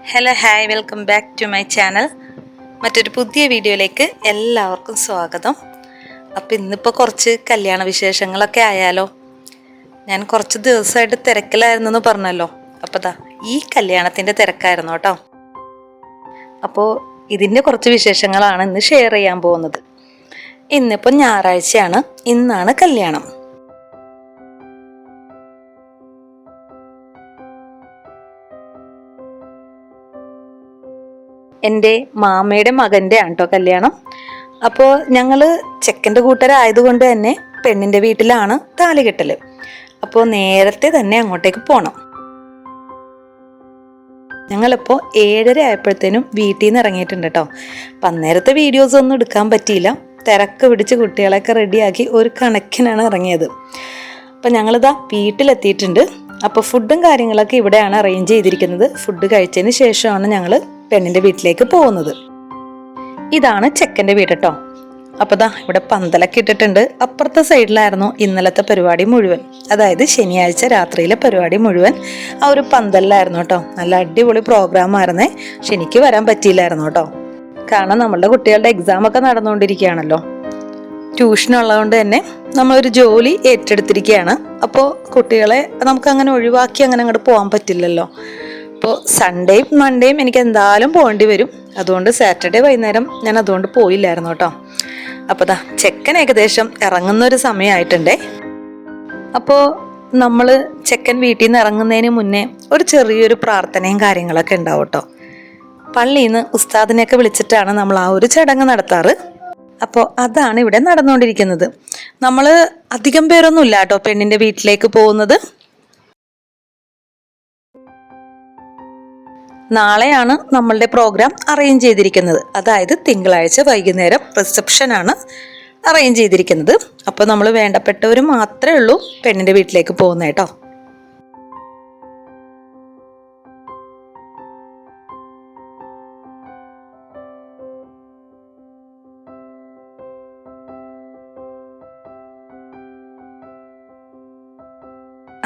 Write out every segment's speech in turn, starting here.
Hello hi welcome back to my channel. മറ്റൊരു പുതിയ വീഡിയോയിലേക്ക് എല്ലാവർക്കും സ്വാഗതം. അപ്പോൾ ഇന്നിപ്പോൾ കുറച്ച് കല്യാണ വിശേഷങ്ങളൊക്കെ ആയാലോ. ഞാൻ കുറച്ച് ദിവസമായിട്ട് തിരക്കിലായിരുന്നെന്ന് പറഞ്ഞല്ലോ. അപ്പോൾ ഈ കല്യാണത്തിൻ്റെ തിരക്കായിരുന്നു കേട്ടോ. അപ്പോൾ ഇതിൻ്റെ കുറച്ച് വിശേഷങ്ങളാണ് ഇന്ന് ഷെയർ ചെയ്യാൻ പോകുന്നത്. ഇന്നിപ്പോൾ ഞായറാഴ്ചയാണ്, ഇന്നാണ് കല്യാണം. എൻ്റെ മാമയുടെ മകൻ്റെ ആണ് കേട്ടോ കല്യാണം. അപ്പോൾ ഞങ്ങൾ ചെക്കൻ്റെ കൂട്ടരായതുകൊണ്ട് തന്നെ പെണ്ണിൻ്റെ വീട്ടിലാണ് താലി കെട്ടൽ. അപ്പോൾ നേരത്തെ തന്നെ അങ്ങോട്ടേക്ക് പോകണം. ഞങ്ങളിപ്പോൾ 7:30 ആയപ്പോഴത്തേനും വീട്ടിൽ നിന്ന് ഇറങ്ങിയിട്ടുണ്ട് കേട്ടോ. അപ്പം അന്നേരത്തെ വീഡിയോസ് ഒന്നും എടുക്കാൻ പറ്റിയില്ല. തിരക്ക് പിടിച്ച് കുട്ടികളെയൊക്കെ റെഡിയാക്കി ഒരു കണക്കിനാണ് ഇറങ്ങിയത്. അപ്പം ഞങ്ങളിതാ വീട്ടിലെത്തിയിട്ടുണ്ട്. അപ്പോൾ ഫുഡും കാര്യങ്ങളൊക്കെ ഇവിടെയാണ് അറേഞ്ച് ചെയ്തിരിക്കുന്നത്. ഫുഡ് കഴിച്ചതിന് ശേഷമാണ് ഞങ്ങൾ പെണ്ണിൻ്റെ വീട്ടിലേക്ക് പോകുന്നത്. ഇതാണ് ചെക്കൻ്റെ വീട് കേട്ടോ. അപ്പോൾ ഇവിടെ പന്തലൊക്കെ ഇട്ടിട്ടുണ്ട്. അപ്പുറത്തെ സൈഡിലായിരുന്നു ഇന്നലത്തെ പരിപാടി മുഴുവൻ, അതായത് ശനിയാഴ്ച രാത്രിയിലെ പരിപാടി മുഴുവൻ ആ ഒരു പന്തലിലായിരുന്നു കേട്ടോ. നല്ല അടിപൊളി പ്രോഗ്രാം ആയിരുന്നേ. പക്ഷെ എനിക്ക് വരാൻ പറ്റിയില്ലായിരുന്നു കേട്ടോ. കാരണം നമ്മളുടെ കുട്ടികളുടെ എക്സാം ഒക്കെ നടന്നുകൊണ്ടിരിക്കുകയാണല്ലോ. ട്യൂഷൻ ഉള്ളതുകൊണ്ട് തന്നെ നമ്മളൊരു ജോലി ഏറ്റെടുത്തിരിക്കുകയാണ്. അപ്പോൾ കുട്ടികളെ നമുക്ക് അങ്ങനെ ഒഴിവാക്കി അങ്ങനെ അങ്ങോട്ട് പോകാൻ പറ്റില്ലല്ലോ. അപ്പോൾ സൺഡേയും മൺഡേയും എനിക്ക് എന്തായാലും പോകേണ്ടി വരും. അതുകൊണ്ട് സാറ്റർഡേ വൈകുന്നേരം ഞാൻ അതുകൊണ്ട് പോയില്ലായിരുന്നു കേട്ടോ. അപ്പോൾ ചെക്കൻ ഏകദേശം ഇറങ്ങുന്നൊരു സമയമായിട്ടുണ്ടേ. അപ്പോൾ നമ്മൾ ചെക്കൻ വീട്ടിൽ നിന്ന് ഇറങ്ങുന്നതിന് മുന്നേ ഒരു ചെറിയൊരു പ്രാർത്ഥനയും കാര്യങ്ങളൊക്കെ ഉണ്ടാവും കേട്ടോ. പള്ളിയിൽ നിന്ന് ഉസ്താദിനെയൊക്കെ വിളിച്ചിട്ടാണ് നമ്മൾ ആ ഒരു ചടങ്ങ് നടത്താറ്. അപ്പോൾ അതാണ് ഇവിടെ നടന്നുകൊണ്ടിരിക്കുന്നത്. നമ്മൾ അധികം പേരൊന്നും ഇല്ല കേട്ടോ പെണ്ണിൻ്റെ വീട്ടിലേക്ക് പോകുന്നത്. നാളെയാണ് നമ്മളുടെ പ്രോഗ്രാം അറേഞ്ച് ചെയ്തിരിക്കുന്നത്. അതായത് തിങ്കളാഴ്ച വൈകുന്നേരം റിസപ്ഷനാണ് അറേഞ്ച് ചെയ്തിരിക്കുന്നത്. അപ്പോൾ നമ്മൾ വേണ്ടപ്പെട്ടവർ മാത്രമേ ഉള്ളൂ പെണ്ണിൻ്റെ വീട്ടിലേക്ക് പോകുന്നത് കേട്ടോ.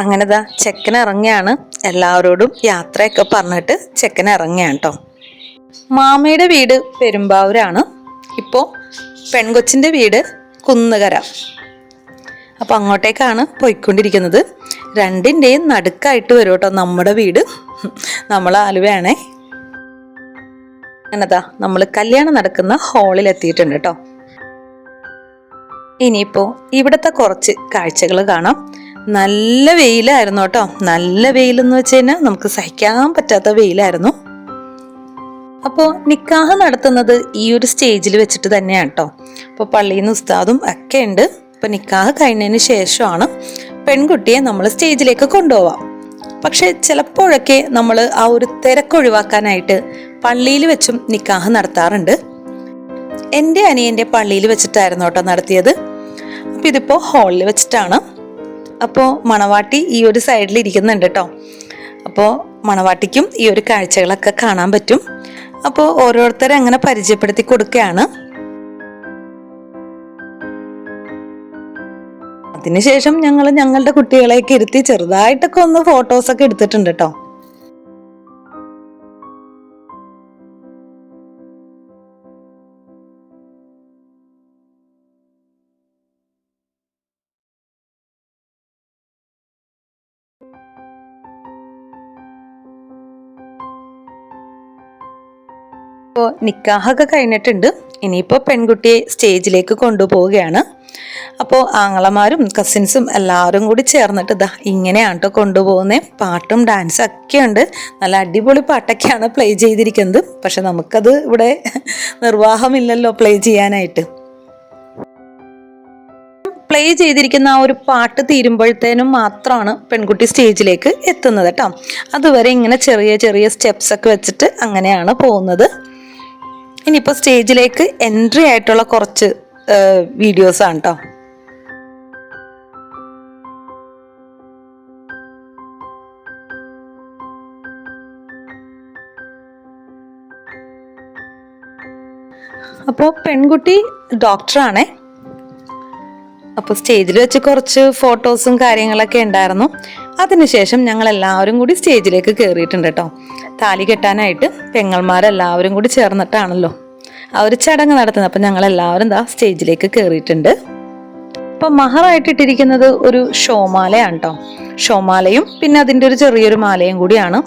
അങ്ങനെ ചെക്കൻ ഇറങ്ങിയാണ്. എല്ലാവരോടും യാത്രയൊക്കെ പറഞ്ഞിട്ട് ചെക്കൻ ഇറങ്ങിയാണ് കേട്ടോ. മാമയുടെ വീട് പെരുമ്പാവൂരാണ്. ഇപ്പോൾ പെൺകൊച്ചിൻ്റെ വീട് കുന്നുകര. അപ്പം അങ്ങോട്ടേക്കാണ് പോയിക്കൊണ്ടിരിക്കുന്നത്. രണ്ടിൻ്റെയും നടുക്കായിട്ട് വരും കേട്ടോ നമ്മുടെ വീട്. നമ്മൾ ആലുവയാണേ. അങ്ങനെ നമ്മൾ കല്യാണം നടക്കുന്ന ഹാളിൽ എത്തിയിട്ടുണ്ട് കേട്ടോ. ഇനിയിപ്പോൾ ഇവിടുത്തെ കുറച്ച് കാഴ്ചകൾ കാണാം. നല്ല വെയിലായിരുന്നു കേട്ടോ. നല്ല വെയിലെന്ന് വെച്ച് കഴിഞ്ഞാൽ നമുക്ക് സഹിക്കാൻ പറ്റാത്ത വെയിലായിരുന്നു. അപ്പോൾ നിക്കാഹ് നടത്തുന്നത് ഈ ഒരു സ്റ്റേജിൽ വെച്ചിട്ട് തന്നെയാണ് കേട്ടോ. അപ്പോൾ പള്ളിയിൽ നിന്ന് ഉസ്താദും ഒക്കെ ഉണ്ട്. അപ്പോൾ നിക്കാഹ് കഴിഞ്ഞതിന് ശേഷമാണ് പെൺകുട്ടിയെ നമ്മൾ സ്റ്റേജിലേക്ക് കൊണ്ടുപോവാം. പക്ഷെ ചിലപ്പോഴൊക്കെ നമ്മൾ ആ ഒരു തിരക്കൊഴിവാക്കാനായിട്ട് പള്ളിയിൽ വെച്ചും നിക്കാഹ് നടത്താറുണ്ട്. എൻ്റെ അനിയൻ്റെ പള്ളിയിൽ വെച്ചിട്ടായിരുന്നു കേട്ടോ നടത്തിയത്. അപ്പോൾ ഇതിപ്പോൾ ഹാളിൽ വെച്ചിട്ടാണ്. അപ്പോൾ മണവാട്ടി ഈ ഒരു സൈഡിൽ ഇരിക്കുന്നുണ്ട് കേട്ടോ. അപ്പോൾ മണവാട്ടിക്കും ഈ ഒരു കാഴ്ചകളൊക്കെ കാണാൻ പറ്റും. അപ്പോൾ ഓരോരുത്തരെ അങ്ങനെ പരിചയപ്പെടുത്തി കൊടുക്കുകയാണ്. അതിനുശേഷം ഞങ്ങൾ ഞങ്ങളുടെ കുട്ടികളെയൊക്കെ ഇരുത്തി ചെറുതായിട്ടൊക്കെ ഒന്ന് ഫോട്ടോസൊക്കെ എടുത്തിട്ടുണ്ട് കേട്ടോ. ഇപ്പോൾ നിക്കാഹൊക്കെ കഴിഞ്ഞിട്ടുണ്ട്. ഇനിയിപ്പോൾ പെൺകുട്ടിയെ സ്റ്റേജിലേക്ക് കൊണ്ടുപോവുകയാണ്. അപ്പോൾ ആങ്ങളമാരും കസിൻസും എല്ലാവരും കൂടി ചേർന്നിട്ട് ഇങ്ങനെയാണ് കേട്ടോ കൊണ്ടുപോകുന്നത്. പാട്ടും ഡാൻസും ഒക്കെ ഉണ്ട്. നല്ല അടിപൊളി പാട്ടൊക്കെയാണ് പ്ലേ ചെയ്തിരിക്കുന്നത്. പക്ഷെ നമുക്കത് ഇവിടെ നിർവാഹമില്ലല്ലോ പ്ലേ ചെയ്യാനായിട്ട്. പ്ലേ ചെയ്തിരിക്കുന്ന ആ ഒരു പാട്ട് തീരുമ്പോഴത്തേനും മാത്രമാണ് പെൺകുട്ടി സ്റ്റേജിലേക്ക് എത്തുന്നത് കേട്ടോ. അതുവരെ ഇങ്ങനെ ചെറിയ ചെറിയ സ്റ്റെപ്സ് ഒക്കെ വെച്ചിട്ട് അങ്ങനെയാണ് പോകുന്നത്. ഇനിയിപ്പോൾ സ്റ്റേജിലേക്ക് എൻട്രി ആയിട്ടുള്ള കുറച്ച് വീഡിയോസാണ് കേട്ടോ. അപ്പോൾ പെൺകുട്ടി ഡോക്ടറാണേ. അപ്പോൾ സ്റ്റേജിൽ വെച്ച് കുറച്ച് ഫോട്ടോസും കാര്യങ്ങളൊക്കെ ഉണ്ടായിരുന്നു. അതിനുശേഷം ഞങ്ങൾ എല്ലാവരും കൂടി സ്റ്റേജിലേക്ക് കയറിയിട്ടുണ്ട് കേട്ടോ. താലി കെട്ടാനായിട്ട് പെങ്ങന്മാരെല്ലാവരും കൂടി ചേർന്നിട്ടാണല്ലോ ആ ഒരു ചടങ്ങ് നടത്തുന്നത്. അപ്പം ഞങ്ങളെല്ലാവരും സ്റ്റേജിലേക്ക് കയറിയിട്ടുണ്ട്. അപ്പം മഹറായിട്ട് ഇട്ടിരിക്കുന്നത് ഒരു ഷോമാലയാണ് കേട്ടോ. ഷോമാലയും പിന്നെ അതിൻ്റെ ഒരു ചെറിയൊരു മാലയും കൂടിയാണ്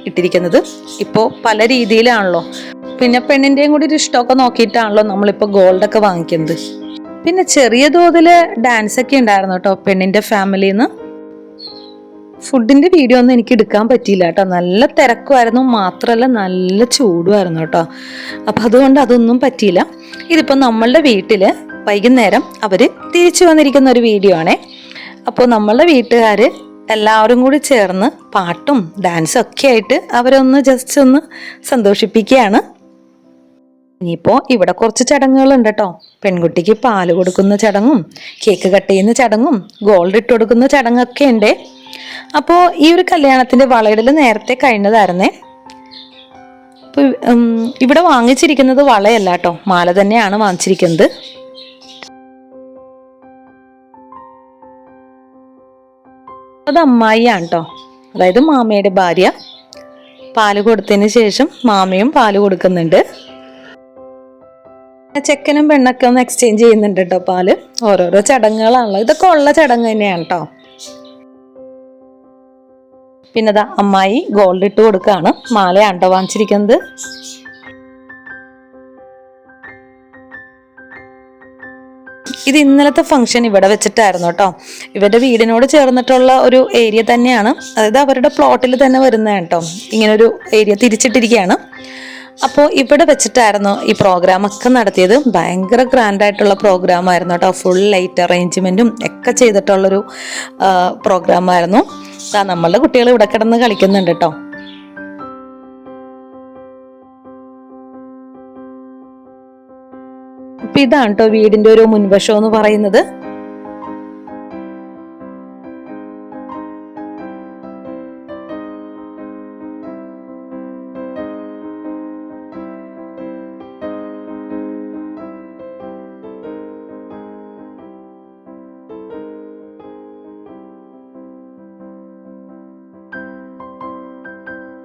ഇട്ടിരിക്കുന്നത്. ഇപ്പോൾ പല രീതിയിലാണല്ലോ, പിന്നെ പെണ്ണിൻ്റെയും കൂടി ഒരു ഇഷ്ടമൊക്കെ നോക്കിയിട്ടാണല്ലോ നമ്മളിപ്പോൾ ഗോൾഡൊക്കെ വാങ്ങിക്കുന്നത്. പിന്നെ ചെറിയ തോതിൽ ഡാൻസ് ഒക്കെ ഉണ്ടായിരുന്നു കേട്ടോ പെണ്ണിൻ്റെ ഫാമിലിയിൽ നിന്ന്. ഫുഡിൻ്റെ വീഡിയോ ഒന്നും എനിക്ക് എടുക്കാൻ പറ്റിയില്ല കേട്ടോ, നല്ല തിരക്കുമായിരുന്നു, മാത്രമല്ല നല്ല ചൂടുമായിരുന്നു കേട്ടോ. അപ്പം അതുകൊണ്ട് അതൊന്നും പറ്റിയില്ല. ഇതിപ്പോൾ നമ്മളുടെ വീട്ടിൽ വൈകുന്നേരം അവർ തിരിച്ചു വന്നിരിക്കുന്ന ഒരു വീഡിയോ ആണേ. അപ്പോൾ നമ്മളുടെ വീട്ടുകാർ എല്ലാവരും കൂടി ചേർന്ന് പാട്ടും ഡാൻസും ഒക്കെ ആയിട്ട് അവരൊന്ന് ജസ്റ്റ് ഒന്ന് സന്തോഷിപ്പിക്കുകയാണ്. ഇനിയിപ്പോൾ ഇവിടെ കുറച്ച് ചടങ്ങുകളുണ്ട് കേട്ടോ. പെൺകുട്ടിക്ക് പാല് കൊടുക്കുന്ന ചടങ്ങും കേക്ക് കട്ട് ചെയ്യുന്ന ചടങ്ങും ഗോൾഡ് ഇട്ട് കൊടുക്കുന്ന ചടങ്ങൊക്കെ ഉണ്ട്. അപ്പോൾ ഈ ഒരു കല്യാണത്തിൻ്റെ വളയിടൽ നേരത്തെ കഴിഞ്ഞതായിരുന്നേ. അപ്പോൾ ഇവിടെ വാങ്ങിച്ചിരിക്കുന്നത് വളയല്ല കേട്ടോ, മാല തന്നെയാണ് വാങ്ങിച്ചിരിക്കുന്നത്. അത് അമ്മായിയാണ് കേട്ടോ, അതായത് മാമയുടെ ഭാര്യ. പാല് കൊടുത്തതിന് ശേഷം മാമയും പാല് കൊടുക്കുന്നുണ്ട്. ചെക്കനും പെണ്ണൊക്കെ ഒന്ന് എക്സ്ചേഞ്ച് ചെയ്യുന്നുണ്ട് കേട്ടോ പാല്. ഓരോരോ ചടങ്ങുകളാണല്ലോ, ഇതൊക്കെ ഉള്ള ചടങ്ങ് തന്നെയാണ് കേട്ടോ. പിന്നെ അമ്മായി ഗോൾഡ് ഇട്ട് കൊടുക്കുകയാണ്. മാലയാണ് കേട്ടോ വാങ്ങിച്ചിരിക്കുന്നത്. ഇത് ഇന്നലത്തെ ഫംഗ്ഷൻ ഇവിടെ വെച്ചിട്ടായിരുന്നു കേട്ടോ. ഇവരുടെ വീടിനോട് ചേർന്നിട്ടുള്ള ഒരു ഏരിയ തന്നെയാണ്, അതായത് അവരുടെ പ്ലോട്ടിൽ തന്നെ വരുന്നതാണ് കേട്ടോ. ഇങ്ങനൊരു ഏരിയ തിരിച്ചിട്ടിരിക്കുകയാണ്. അപ്പോൾ ഇവിടെ വെച്ചിട്ടായിരുന്നു ഈ പ്രോഗ്രാമൊക്കെ നടത്തിയത്. ഭയങ്കര ഗ്രാൻഡായിട്ടുള്ള പ്രോഗ്രാമായിരുന്നു കേട്ടോ. ഫുൾ ലൈറ്റ് അറേഞ്ച്മെൻറ്റും ഒക്കെ ചെയ്തിട്ടുള്ളൊരു പ്രോഗ്രാമായിരുന്നു. നമ്മളുടെ കുട്ടികൾ ഇവിടെ കിടന്ന് കളിക്കുന്നുണ്ട് കേട്ടോ. അപ്പൊ ഇതാണ് കേട്ടോ വീടിന്റെ ഒരു മുൻവശം എന്ന് പറയുന്നത്.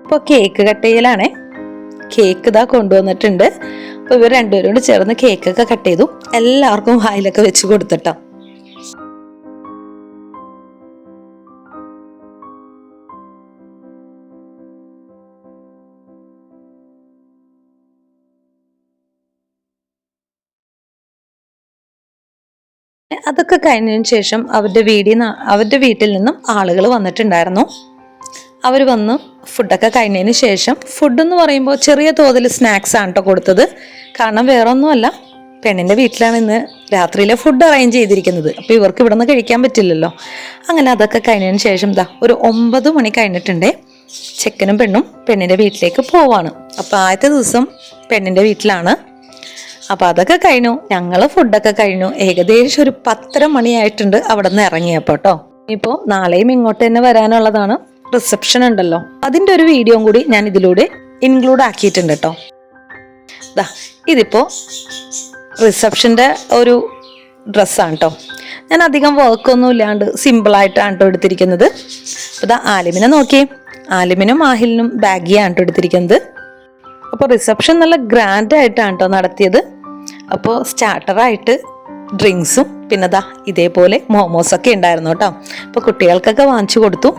ഇപ്പോൾ കേക്ക് കട്ട് ചെയ്യലാണേ. കേക്ക് ഇതാ കൊണ്ടുവന്നിട്ടുണ്ട്. അപ്പോൾ ഇവർ രണ്ടുപേരും കൂടി ചേർന്ന് കേക്കൊക്കെ കട്ട് ചെയ്തു. എല്ലാവർക്കും വായിലൊക്കെ വെച്ച് കൊടുത്തിട്ടോ. അതൊക്കെ കഴിഞ്ഞതിന് ശേഷം അവരുടെ വീട്ടിൽ നിന്നും ആളുകൾ വന്നിട്ടുണ്ടായിരുന്നു. അവർ വന്ന് ഫുഡൊക്കെ കഴിഞ്ഞതിന് ശേഷം, ഫുഡ് എന്ന് പറയുമ്പോൾ ചെറിയ തോതിൽ സ്നാക്സ് ആണ് കേട്ടോ കൊടുത്തത്. കാരണം വേറെ ഒന്നുമല്ല, പെണ്ണിൻ്റെ വീട്ടിലാണ് ഇന്ന് രാത്രിയിലെ ഫുഡ് അറേഞ്ച് ചെയ്തിരിക്കുന്നത്. അപ്പോൾ ഇവർക്ക് ഇവിടെ നിന്ന് കഴിക്കാൻ പറ്റില്ലല്ലോ. അങ്ങനെ അതൊക്കെ കഴിഞ്ഞതിന് ശേഷം ഒരു 9 മണി കഴിഞ്ഞിട്ടുണ്ടേ. ചെക്കനും പെണ്ണും പെണ്ണിൻ്റെ വീട്ടിലേക്ക് പോവാണ്. അപ്പോൾ ആദ്യത്തെ ദിവസം പെണ്ണിൻ്റെ വീട്ടിലാണ്. അപ്പോൾ അതൊക്കെ കഴിഞ്ഞു, ഞങ്ങൾ ഫുഡൊക്കെ കഴിഞ്ഞു. ഏകദേശം ഒരു 10:30 മണിയായിട്ടുണ്ട് അവിടെ നിന്ന് ഇറങ്ങിയപ്പോൾ കേട്ടോ. ഇപ്പോൾ നാളെയും ഇങ്ങോട്ട് തന്നെ വരാനുള്ളതാണ്. റിസപ്ഷൻ ഉണ്ടല്ലോ, അതിൻ്റെ ഒരു വീഡിയോയും കൂടി ഞാൻ ഇതിലൂടെ ഇൻക്ലൂഡ് ആക്കിയിട്ടുണ്ട് കേട്ടോ. ഇതിപ്പോൾ റിസപ്ഷൻ്റെ ഒരു ഡ്രസ്സാണ് കേട്ടോ. ഞാൻ അധികം വർക്കൊന്നും ഇല്ലാണ്ട് സിമ്പിളായിട്ടാണ് കേട്ടോ എടുത്തിരിക്കുന്നത്. അപ്പോൾ ആലിമിനെ നോക്കിയേ, ആലിമിനും ആഹിലിനും ബാഗിയാണ് കേട്ടോ എടുത്തിരിക്കുന്നത്. അപ്പോൾ റിസപ്ഷൻ നല്ല ഗ്രാൻഡായിട്ടാണ് കേട്ടോ നടത്തിയത്. അപ്പോൾ സ്റ്റാർട്ടറായിട്ട് ഡ്രിങ്ക്സും പിന്നെ ഇതേപോലെ മോമോസൊക്കെ ഉണ്ടായിരുന്നു കേട്ടോ. അപ്പോൾ കുട്ടികൾക്കൊക്കെ വാങ്ങിച്ചു കൊടുത്തു.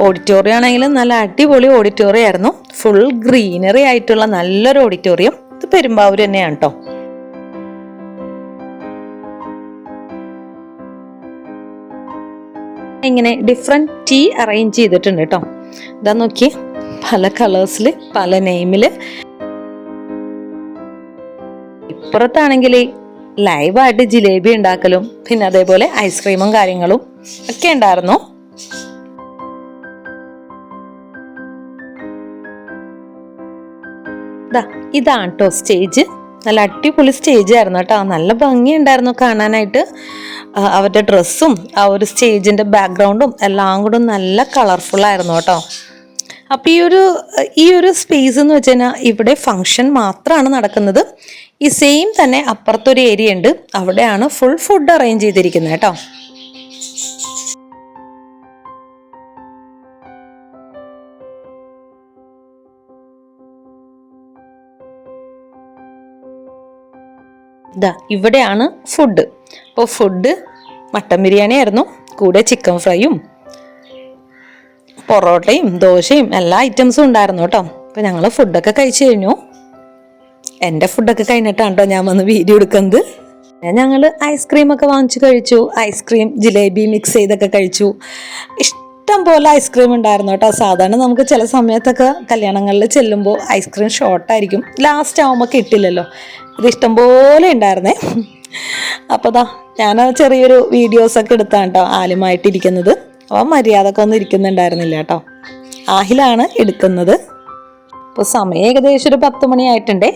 ഓഡിറ്റോറിയം ആണെങ്കിലും നല്ല അടിപൊളി ഓഡിറ്റോറിയം ആയിരുന്നു. ഫുൾ ഗ്രീനറി ആയിട്ടുള്ള നല്ലൊരു ഓഡിറ്റോറിയം. ഇത് പെരുമ്പാവൂർ തന്നെയാണ് കേട്ടോ. ഇങ്ങനെ ഡിഫറെൻറ്റ് ടീ അറേഞ്ച് ചെയ്തിട്ടുണ്ട് കേട്ടോ. ഇതാ നോക്കിയേ, പല കളേഴ്സിൽ പല നെയിമിൽ. ഇപ്പുറത്താണെങ്കിൽ ലൈവായിട്ട് ജിലേബി ഉണ്ടാക്കലും പിന്നെ അതേപോലെ ഐസ്ക്രീമും കാര്യങ്ങളും ഒക്കെ ഉണ്ടായിരുന്നു. ഇതാണ് കേട്ടോ സ്റ്റേജ്. നല്ല അടിപൊളി സ്റ്റേജ് ആയിരുന്നു കേട്ടോ. നല്ല ഭംഗിയുണ്ടായിരുന്നു കാണാനായിട്ട്. അവരുടെ ഡ്രസ്സും ആ ഒരു സ്റ്റേജിൻ്റെ ബാക്ക്ഗ്രൗണ്ടും എല്ലാം കൂടെ നല്ല കളർഫുൾ ആയിരുന്നു കേട്ടോ. അപ്പോൾ ഈ ഒരു സ്പേസ് എന്ന് വെച്ച് കഴിഞ്ഞാൽ ഇവിടെ ഫങ്ഷൻ മാത്രമാണ് നടക്കുന്നത്. ഈ സെയിം തന്നെ അപ്പുറത്തൊരു ഏരിയ ഉണ്ട്, അവിടെയാണ് ഫുൾ ഫുഡ് അറേഞ്ച് ചെയ്തിരിക്കുന്നത് കേട്ടോ. ഇവിടെയാണ് ഫുഡ്. അപ്പോൾ ഫുഡ് മട്ടൻ ബിരിയാണി ആയിരുന്നു, കൂടെ ചിക്കൻ ഫ്രൈയും പൊറോട്ടയും ദോശയും എല്ലാ ഐറ്റംസും ഉണ്ടായിരുന്നു കേട്ടോ. അപ്പോൾ ഞങ്ങൾ ഫുഡൊക്കെ കഴിച്ചു കഴിഞ്ഞു. എൻ്റെ ഫുഡൊക്കെ കഴിഞ്ഞിട്ടാണ് കേട്ടോ ഞാൻ വന്ന് വീഡിയോ എടുക്കുന്നത്. ഞങ്ങൾ ഐസ്ക്രീമൊക്കെ വാങ്ങിച്ചു കഴിച്ചു. ഐസ്ക്രീം ജിലേബി മിക്സ് ചെയ്തൊക്കെ കഴിച്ചു. ഇഷ്ടം പോലെ ഐസ്ക്രീം ഉണ്ടായിരുന്നു കേട്ടോ. സാധാരണ നമുക്ക് ചില സമയത്തൊക്കെ കല്യാണങ്ങളിൽ ചെല്ലുമ്പോൾ ഐസ്ക്രീം ഷോർട്ടായിരിക്കും, ലാസ്റ്റ് ആകുമ്പോൾ കിട്ടില്ലല്ലോ. ഇത് ഇഷ്ടംപോലെ ഉണ്ടായിരുന്നേ. അപ്പോൾ ഞാൻ ചെറിയൊരു വീഡിയോസൊക്കെ എടുത്താണ് കേട്ടോ ആലുമായിട്ടിരിക്കുന്നത്. അപ്പോൾ മര്യാദക്ക് ഒന്നും ഇരിക്കുന്നുണ്ടായിരുന്നില്ല കേട്ടോ. ആഹിലാണ് എടുക്കുന്നത്. ഇപ്പോൾ സമയം ഏകദേശം ഒരു 10 മണിയായിട്ടുണ്ടേ.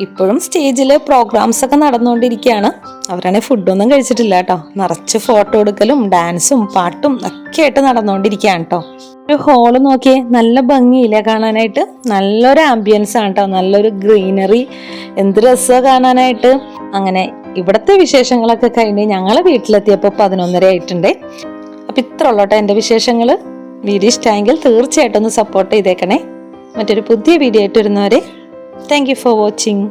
ഇപ്പോഴും സ്റ്റേജിൽ പ്രോഗ്രാംസ് ഒക്കെ നടന്നുകൊണ്ടിരിക്കുകയാണ്. അവരാണെങ്കിൽ ഫുഡൊന്നും കഴിച്ചിട്ടില്ല കേട്ടോ. നിറച്ച് ഫോട്ടോ എടുക്കലും ഡാൻസും പാട്ടും ഒക്കെ ആയിട്ട് നടന്നുകൊണ്ടിരിക്കുകയാണ് കേട്ടോ. ഒരു ഹോള് നോക്കിയേ, നല്ല ഭംഗിയില്ലേ കാണാനായിട്ട്. നല്ലൊരു ആംബിയൻസ് ആണ് കേട്ടോ, നല്ലൊരു ഗ്രീനറി, എന്ത് രസമാണ് കാണാനായിട്ട്. അങ്ങനെ ഇവിടുത്തെ വിശേഷങ്ങളൊക്കെ കഴിഞ്ഞ് ഞങ്ങൾ വീട്ടിലെത്തിയപ്പോൾ 11:30 ആയിട്ടുണ്ടേ. അപ്പം ഇത്ര ഉള്ളൂ കേട്ടോ എൻ്റെ വിശേഷങ്ങൾ. വീഡിയോ ഇഷ്ടമായെങ്കിൽ തീർച്ചയായിട്ടും ഒന്ന് സപ്പോർട്ട് ചെയ്തേക്കണേ. മറ്റൊരു പുതിയ വീഡിയോ ആയിട്ട് വരുന്നവരെ താങ്ക് യു ഫോർ വാച്ചിങ്.